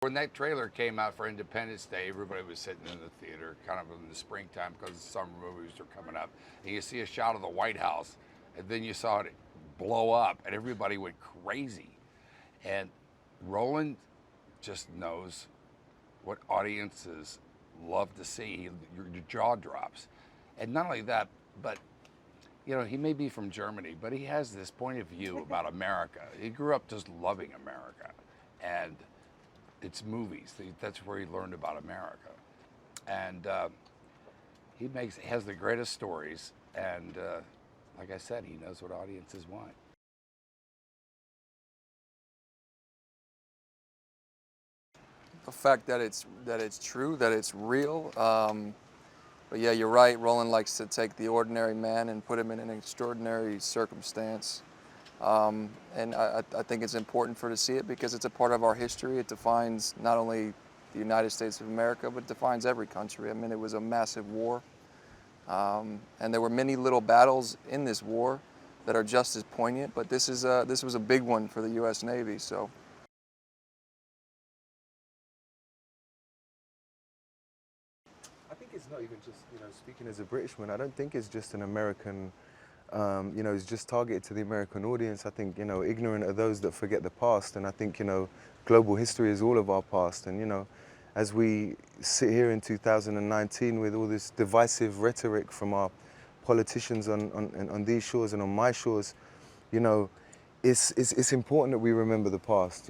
When that trailer came out for Independence Day, everybody was sitting in the theater kind of in the springtime because the summer movies are coming up. And you see a shot of the White House, and then you saw it blow up, and everybody went crazy. And Roland just knows what audiences love to see. Your jaw drops. And not only that, but you know, he may be from Germany, but he has this point of view about America. He grew up just loving America. And it's movies. That's where he learned about America. And he has the greatest stories. And like I said, he knows what audiences want. The fact that it's true, that it's real. But yeah, you're right. Roland likes to take the ordinary man and put him in an extraordinary circumstance. And I think it's important to see it because it's a part of our history. It defines not only the United States of America, but it defines every country. I mean, it was a massive war. And there were many little battles in this war that are just as poignant, but this was a big one for the U.S. Navy. So. I think it's not even just, speaking as a Britishman, I don't think it's just an American, it's just targeted to the American audience. I think, ignorant are those that forget the past. And I think, global history is all of our past. And, as we sit here in 2019 with all this divisive rhetoric from our politicians on these shores and on my shores, it's important that we remember the past.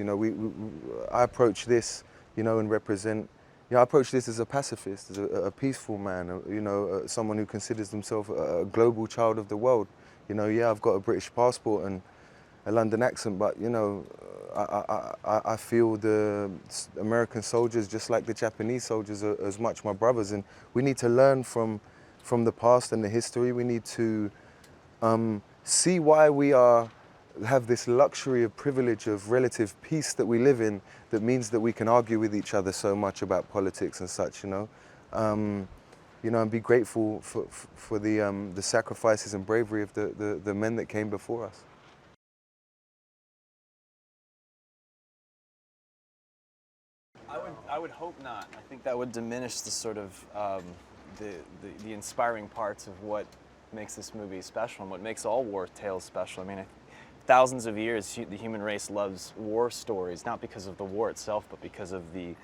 I approach this, and represent. I approach this as a pacifist, as a peaceful man, someone who considers himself a global child of the world. Yeah, I've got a British passport and a London accent, but, I feel the American soldiers, just like the Japanese soldiers, are as much my brothers. And we need to learn from the past and the history. We need to see why we have this luxury of privilege of relative peace that we live in, that means that we can argue with each other so much about politics and such, and be grateful for the sacrifices and bravery of the men that came before us. I would hope not. I think that would diminish the sort of the inspiring parts of what makes this movie special and what makes all war tales special. I mean, thousands of years, the human race loves war stories, not because of the war itself, but because of the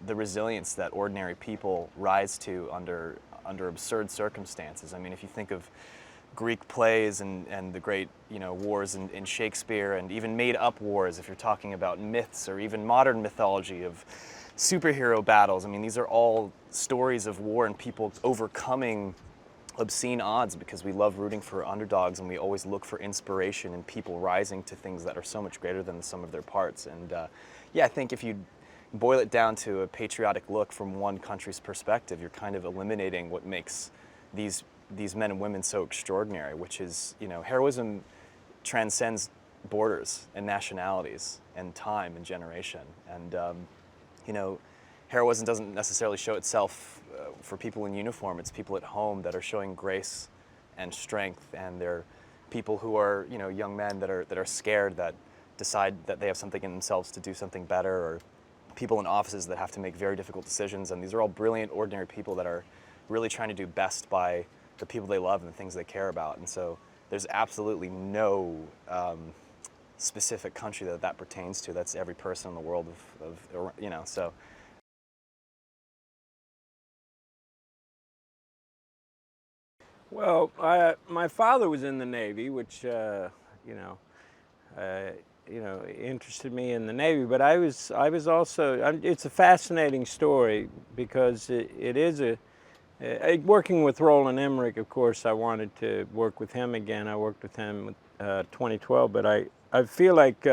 resilience that ordinary people rise to under absurd circumstances. I mean, if you think of Greek plays and the great wars in Shakespeare, and even made-up wars, if you're talking about myths or even modern mythology of superhero battles, I mean, these are all stories of war and people overcoming obscene odds because we love rooting for underdogs, and we always look for inspiration in people rising to things that are so much greater than the sum of their parts. And yeah, I think if you boil it down to a patriotic look from one country's perspective, you're kind of eliminating what makes these men and women so extraordinary, which is, heroism transcends borders and nationalities and time and generation. And heroism doesn't necessarily show itself for people in uniform. It's people at home that are showing grace and strength, and they're people who are, young men that are scared, that decide that they have something in themselves to do something better, or people in offices that have to make very difficult decisions. And these are all brilliant, ordinary people that are really trying to do best by the people they love and the things they care about. And so there's absolutely no specific country that pertains to. That's every person in the world so. Well, my father was in the Navy, which interested me in the Navy. But I was also. It's a fascinating story because it is working with Roland Emmerich. Of course, I wanted to work with him again. I worked with him in 2012, but I feel like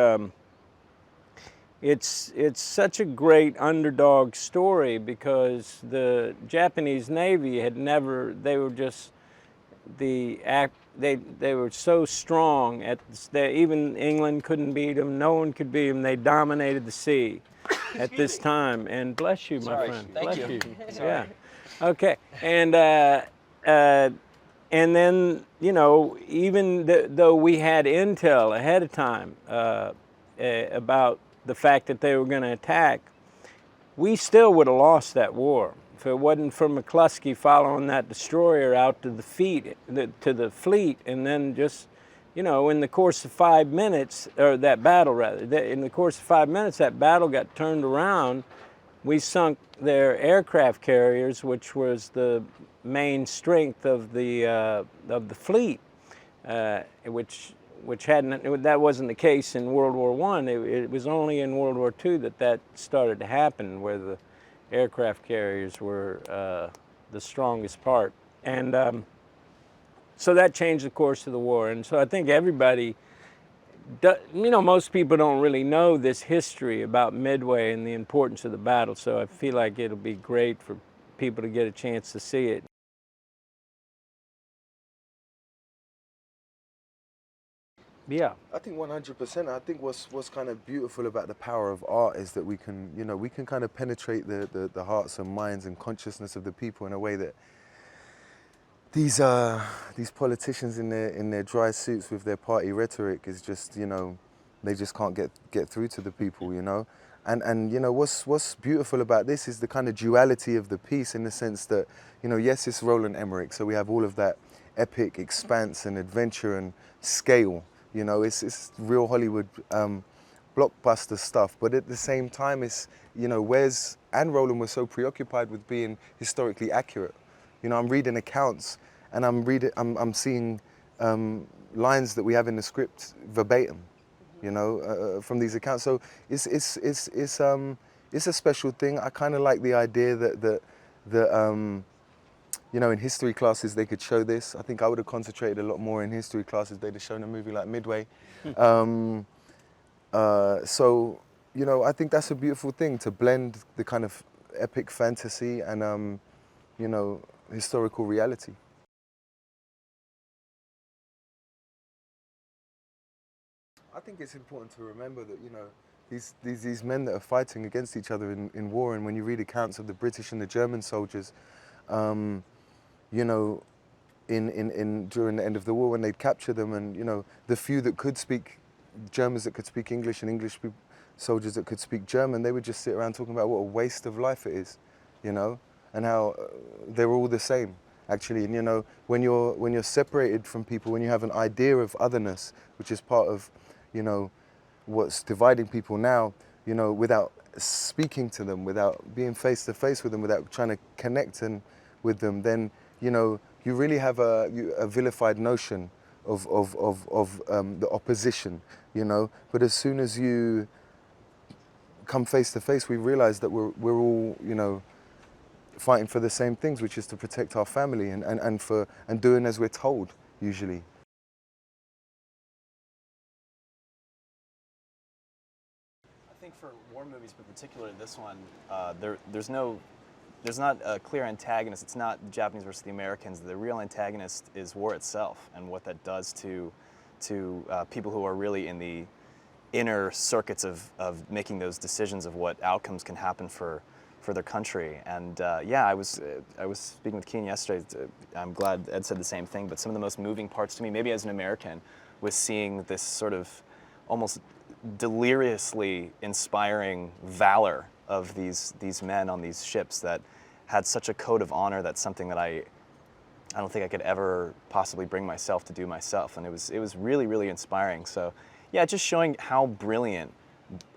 it's such a great underdog story because the Japanese Navy had never. They were just. They were so strong even England couldn't beat them. No one could beat them. They dominated the sea at this time. And bless you, my friend. Thank you. Yeah. Okay. And then even though we had intel ahead of time about the fact that they were going to attack, we still would have lost that war. If it wasn't for McCluskey following that destroyer out to the fleet, and then just, you know, in the course of 5 minutes, or that battle rather, in the course of 5 minutes, that battle got turned around. We sunk their aircraft carriers, which was the main strength of the fleet, which hadn't, that wasn't the case in World War I. It was only in World War II that started to happen, where the aircraft carriers were the strongest part. And so that changed the course of the war. And so I think everybody, you know, most people don't really know this history about Midway and the importance of the battle. So I feel like it'll be great for people to get a chance to see it. Yeah. I think 100%. I think what's kind of beautiful about the power of art is that we can, you know, we can kind of penetrate the hearts and minds and consciousness of the people in a way that these politicians in their dry suits with their party rhetoric is just, you know, they just can't get through to the people, you know. And you know, what's beautiful about this is the kind of duality of the piece, in the sense that, you know, yes, it's Roland Emmerich, so we have all of that epic expanse and adventure and scale. You know, it's real Hollywood blockbuster stuff. But at the same time, it's, you know, Wes and Roland were so preoccupied with being historically accurate. You know, I'm reading accounts, and I'm seeing lines that we have in the script verbatim. You know, from these accounts. So it's a special thing. I kind of like the idea that you know, in history classes they could show this. I think I would have concentrated a lot more in history classes. They'd have shown a movie like Midway. So, you know, I think that's a beautiful thing, to blend the kind of epic fantasy and, you know, historical reality. I think it's important to remember that, you know, these men that are fighting against each other in war, and when you read accounts of the British and the German soldiers, you know, during the end of the war, when they'd capture them, and, you know, the few that could speak, Germans that could speak English and English soldiers that could speak German, they would just sit around talking about what a waste of life it is, you know, and how they were all the same, actually. And, you know, when you're separated from people, when you have an idea of otherness, which is part of, you know, what's dividing people now, you know, without speaking to them, without being face to face with them, without trying to connect with them, then, you know, you really have a vilified notion of the opposition, you know. But as soon as you come face to face, we realize that we're all, you know, fighting for the same things, which is to protect our family and doing as we're told, usually. I think for war movies, but particularly this one, there's not a clear antagonist. It's not the Japanese versus the Americans. The real antagonist is war itself, and what that does to people who are really in the inner circuits of making those decisions of what outcomes can happen for their country. And yeah, I was speaking with Keen yesterday. I'm glad Ed said the same thing. But some of the most moving parts to me, maybe as an American, was seeing this sort of almost deliriously inspiring valor of these men on these ships that had such a code of honor. That's something that I don't think I could ever possibly bring myself to do myself, and it was really, really inspiring. So yeah, just showing how brilliant,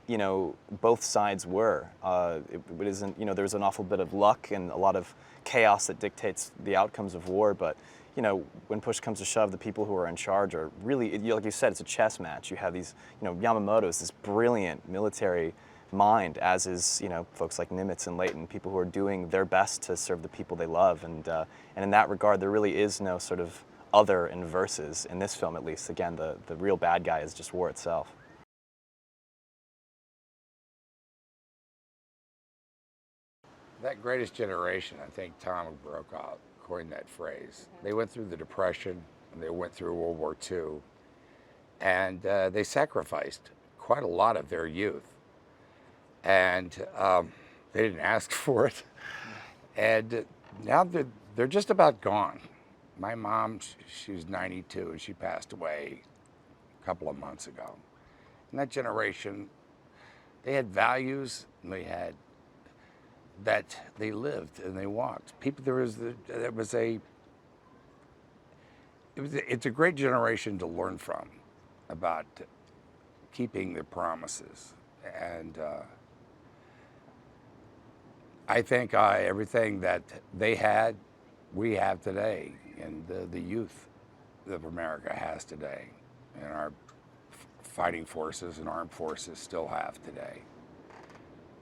you know, both sides were. It isn't, you know, there's an awful bit of luck and a lot of chaos that dictates the outcomes of war, but, you know, when push comes to shove, the people who are in charge are really, like you said, it's a chess match. You have these, you know, Yamamoto is this brilliant military mind, as is, you know, folks like Nimitz and Leighton, people who are doing their best to serve the people they love. And in that regard, there really is no sort of other in versus, in this film at least. Again, the real bad guy is just war itself. That greatest generation, I think Tom Brokaw coined that phrase. They went through the Depression, and they went through World War II, and they sacrificed quite a lot of their youth. And they didn't ask for it. And now they're just about gone. My mom, she was 92, and she passed away a couple of months ago. And that generation, they had values, and they had that they lived and they walked. People, it's a great generation to learn from about keeping their promises. And I think everything that they had, we have today, and the youth of America has today, and our fighting forces and armed forces still have today.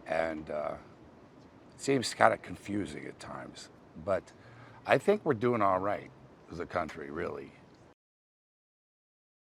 And it seems kind of confusing at times, but I think we're doing all right as a country, really.